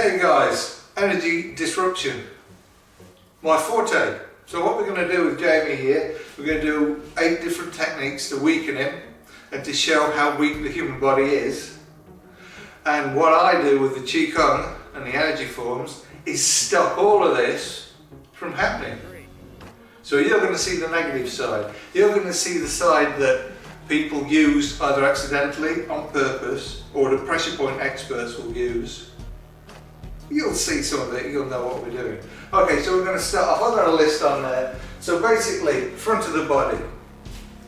Okay guys, energy disruption, my forte. So what we're going to do with Jamie here, we're going to do 8 different techniques to weaken him and to show how weak the human body is. And what I do with the Qigong and the energy forms is stop all of this from happening. So you're going to see the negative side. You're going to see the side that people use either accidentally, on purpose, or the pressure point experts will use. You'll see some of it, you'll know what we're doing. Okay, so we're going to start off. I've got a list on there. So basically, front of the body.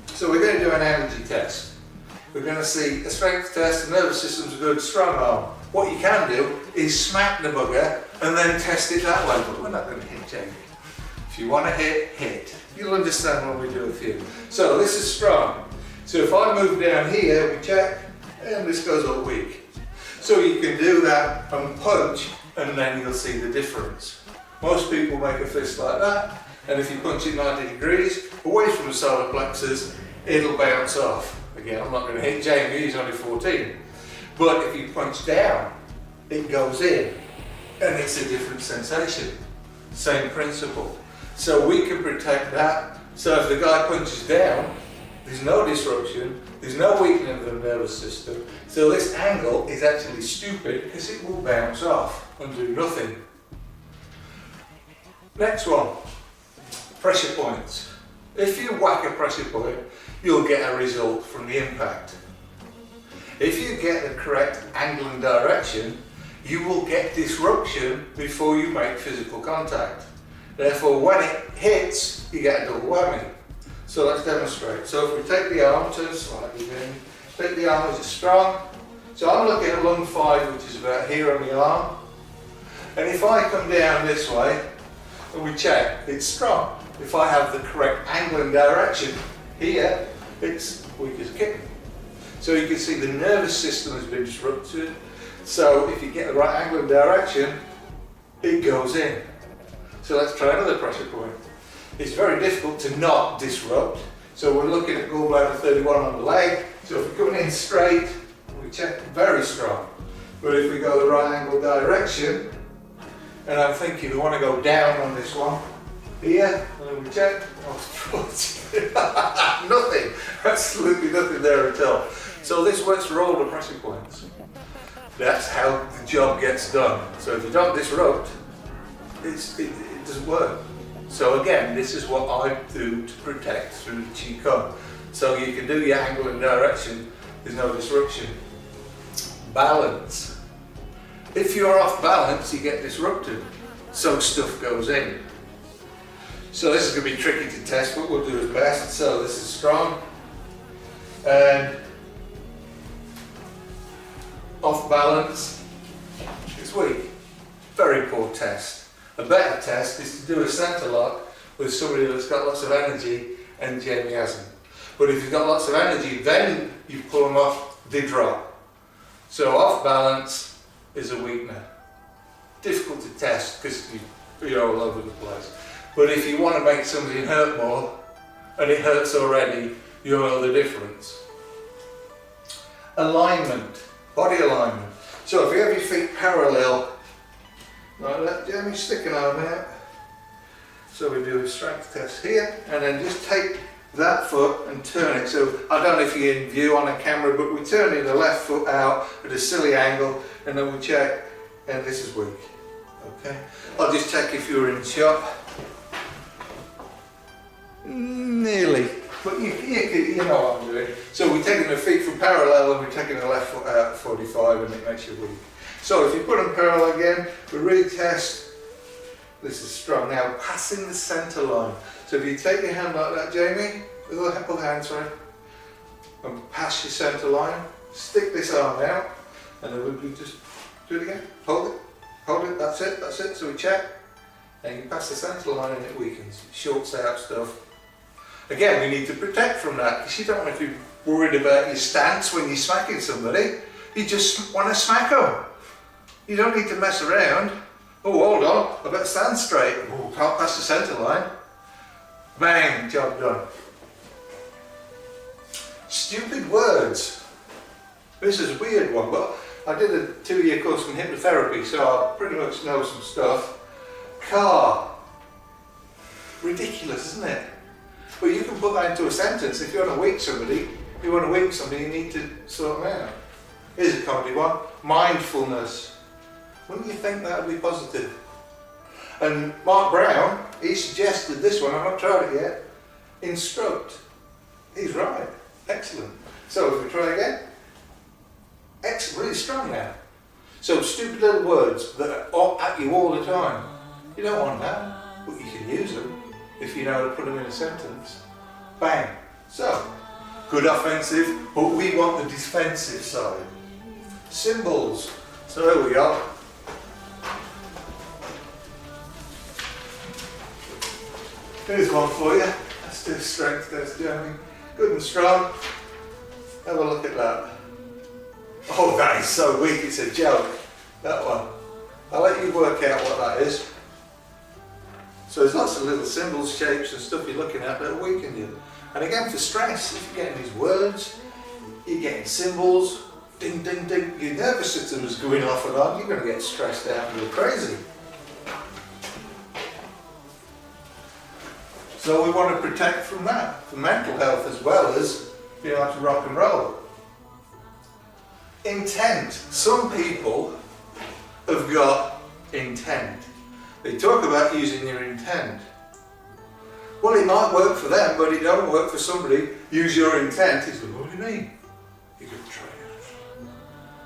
So we're going to do an energy test. We're going to see a strength test, the nervous system's a good, strong arm. What you can do is smack the bugger and then test it that way, but we're not going to hit Jamie. If you want to hit, hit. You'll understand what we do with you. So this is strong. So if I move down here, we check, and this goes all weak. So you can do that and punch, and then you'll see the difference. Most people make a fist like that, and if you punch it 90 degrees away from the solar plexus, it'll bounce off. Again, I'm not going to hit Jamie, he's only 14. But if you punch down, it goes in, and it's a different sensation. Same principle. So we can protect that. So if the guy punches down, there's no disruption, there's no weakening of the nervous system. So this angle is actually stupid because it will bounce off and do nothing. Next one, pressure points. If you whack a pressure point, you'll get a result from the impact. If you get the correct angle and direction, you will get disruption before you make physical contact. Therefore, when it hits, you get a double whammy. So let's demonstrate. So if we take the arm, turn slightly in, take the arm as it's strong. So I'm looking at lung 5, which is about here on the arm. And if I come down this way, and we check, it's strong. If I have the correct angle and direction, here, it's weak as a kitten. So you can see the nervous system has been disrupted. So if you get the right angle and direction, it goes in. So let's try another pressure point. It's very difficult to not disrupt. So we're looking at gallbladder 31 on the leg. So if we're coming in straight, we check very strong. But if we go the right angle direction, and I'm thinking we want to go down on this one, here, and then we check, oh, nothing, absolutely nothing there at all. So this works for all the pressure points. That's how the job gets done. So if you don't disrupt, it doesn't work. So again, this is what I do to protect through the Qigong. So you can do your angle and direction, there's no disruption. Balance. If you're off balance, you get disrupted. So stuff goes in. So this is going to be tricky to test, but we'll do as best. So this is strong. And off balance, it's weak. Very poor test. A better test is to do a centre lock with somebody that's got lots of energy, and Jamie hasn't. But if you've got lots of energy, then you pull them off, they drop. So off balance is a weakener. Difficult to test because you're all over the place. But if you want to make somebody hurt more, and it hurts already, you'll know the difference. Alignment, body alignment. So if you have your feet parallel, like that, Jamie, stick an arm out. So we do a strength test here, and then just take that foot and turn it. So I don't know if you're in view on a camera, but we turn the left foot out at a silly angle, and then we check, and this is weak. Okay. I'll just check if you're in shot. Nearly, but you know what I'm doing. So we're taking the feet from parallel, and we're taking the left foot out at 45, and it makes you weak. So if you put them parallel again, we retest. This is strong. Now passing the centre line. So if you take your hand like that, Jamie, with the hand, sorry, and pass your centre line, stick this arm out, and then we just do it again. Hold it, that's it. So we check, and you pass the centre line and it weakens. It shorts out stuff. Again, we need to protect from that, because you don't want to be worried about your stance when you're smacking somebody. You just want to smack them. You don't need to mess around. Oh, hold on, I better stand straight. Oh, can't pass the centre line. Bang, job done. Stupid words. This is a weird one, but I did a 2-year course in hypnotherapy, so I pretty much know some stuff. Car. Ridiculous, isn't it? But you can put that into a sentence. If you want to wake somebody, you need to sort them out. Here's a comedy one. Mindfulness. Wouldn't you think that would be positive? And Mark Brown, he suggested this one. I've not tried it yet. Instruct. He's right. Excellent. So if we try again. Excellent. Really strong now. So stupid little words that are at you all the time. You don't want that, but you can use them if you know how to put them in a sentence. Bang. So, good offensive, but we want the defensive side. Symbols. So there we go. Here's one for you. Let's do strength test, Jeremy. Good and strong. Have a look at that. Oh, that is so weak, it's a joke. That one. I'll let you work out what that is. So there's lots of little symbols, shapes and stuff you're looking at that weaken you. And again, for stress, if you're getting these words, you're getting symbols, ding, ding, ding, your nervous system is going off and on, you're going to get stressed out and go crazy. So we want to protect from that, for mental health as well as being able to rock and roll. Intent. Some people have got intent. They talk about using your intent. Well, it might work for them, but it don't work for somebody. Use your intent. He's like, what do you mean? You could try it.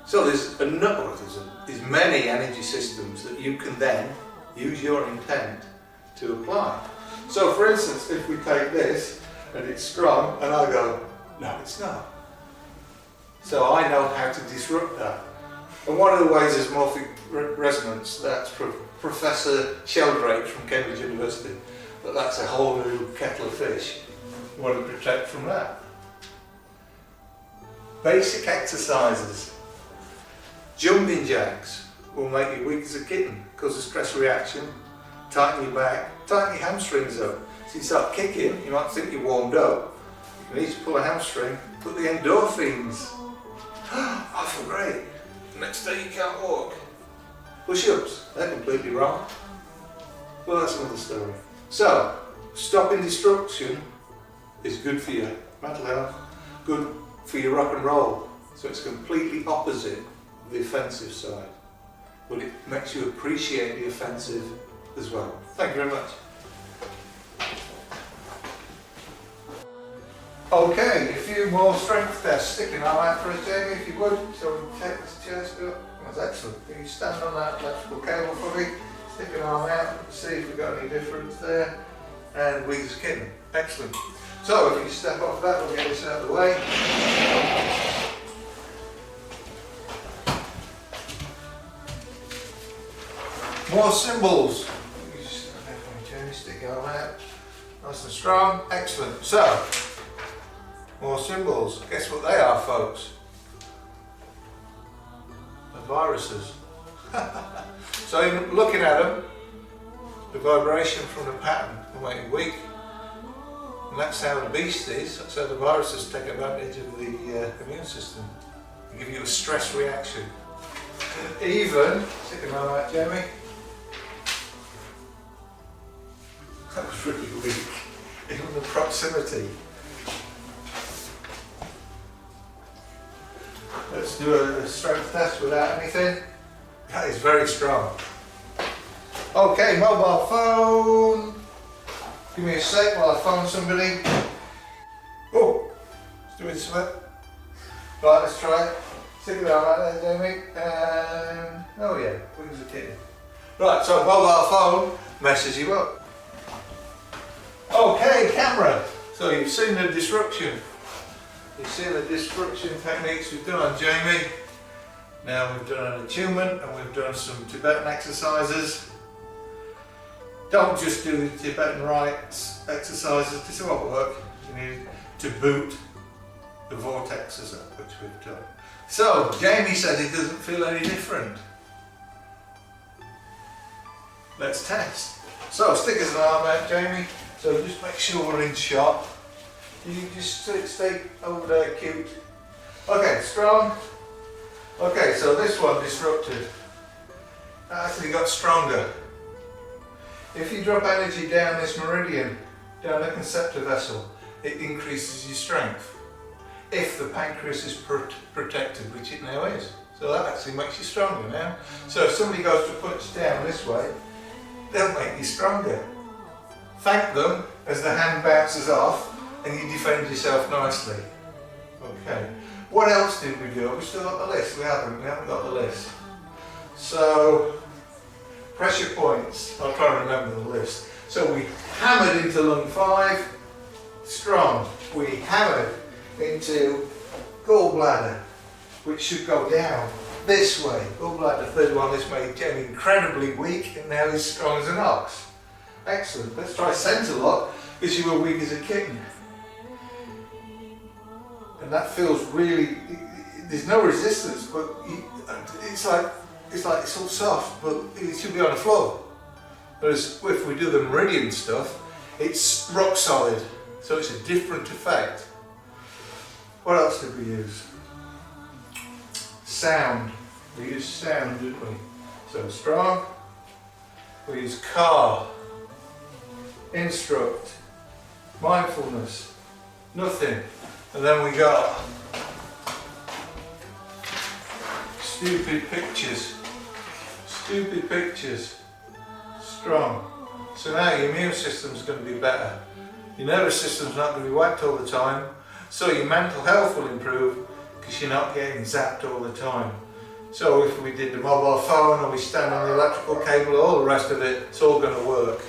So there's many energy systems that you can then use your intent to apply. So for instance, if we take this and it's strong and I go, no, it's not. So I know how to disrupt that. And one of the ways is morphic resonance. That's Professor Sheldrake from Cambridge University. But that's a whole new kettle of fish. You want to protect from that. Basic exercises. Jumping jacks will make you weak as a kitten, cause a stress reaction, tighten your back, tighten your hamstrings up. So you start kicking, you might think you're warmed up. You can easily pull a hamstring, put the endorphins. I feel great. The next day you can't walk. Push-ups, they're completely wrong. Well, that's another story. So, stopping destruction is good for your mental health, good for your rock and roll. So it's completely opposite of the offensive side. But it makes you appreciate the offensive as well. Thank you very much. Okay, a few more strength tests. Sticking on that for us, Jamie, if you would. So we take this chest up. That's excellent. Can you stand on that electrical cable for me? Stick an arm out, see if we've got any difference there. And weak as a kitten. Excellent. So if you step off that, we'll get this out of the way. More symbols. You just stand there for me, Jamie. Stick your arm out. Nice and strong. Excellent. So, more symbols. Guess what they are, folks? The viruses. So even looking at them, the vibration from the pattern will make you weak. And that's how the beast is. That's how the viruses take advantage of the immune system. They give you a stress reaction. Even, stick an arm out, Jamie. That was really weak. Even the proximity. Let's do a strength test without anything. That is very strong. Okay, mobile phone. Give me a sec while I phone somebody. Oh, it's doing something. Right, let's try it. Stick it out like that, Jamie. And, oh yeah, wings are kitten. Right, so mobile phone messes you up. Okay, camera. So you've seen the disruption. You've seen the disruption techniques we've done on Jamie. Now we've done an attunement and we've done some Tibetan exercises. Don't just do the Tibetan rites exercises, this won't work. You need to boot the vortexes up, which we've done. So, Jamie says he doesn't feel any different. Let's test. So, stick his arm out, Jamie. So just make sure we're in shot. You just stay over there, cute. Okay, strong. Okay, so this one disrupted. That actually got stronger. If you drop energy down this meridian, down the conceptor vessel, it increases your strength. If the pancreas is protected, which it now is. So that actually makes you stronger now. So if somebody goes to punch down this way, they'll make you stronger. Thank them as the hand bounces off and you defend yourself nicely. Okay. What else did we do? Have we still got the list? We haven't got the list. So, pressure points. I'll try and remember the list. So we hammered into lung 5, strong. We hammered into gallbladder, which should go down this way. Gallbladder, third one, this made Jamie incredibly weak and now he's strong as an ox. Excellent. Let's try centre lock because you were weak as a kitten. And that feels really, there's no resistance, but it's like it's all soft, but it should be on the floor. Whereas if we do the meridian stuff, it's rock solid, so it's a different effect. What else did we use? Sound. We used sound, didn't we? So strong. We used car, instruct, mindfulness, nothing. And then we got stupid pictures, strong. So now your immune system's going to be better. Your nervous system's not going to be whacked all the time. So your mental health will improve because you're not getting zapped all the time. So if we did the mobile phone or we stand on the electrical cable or all the rest of it, it's all going to work.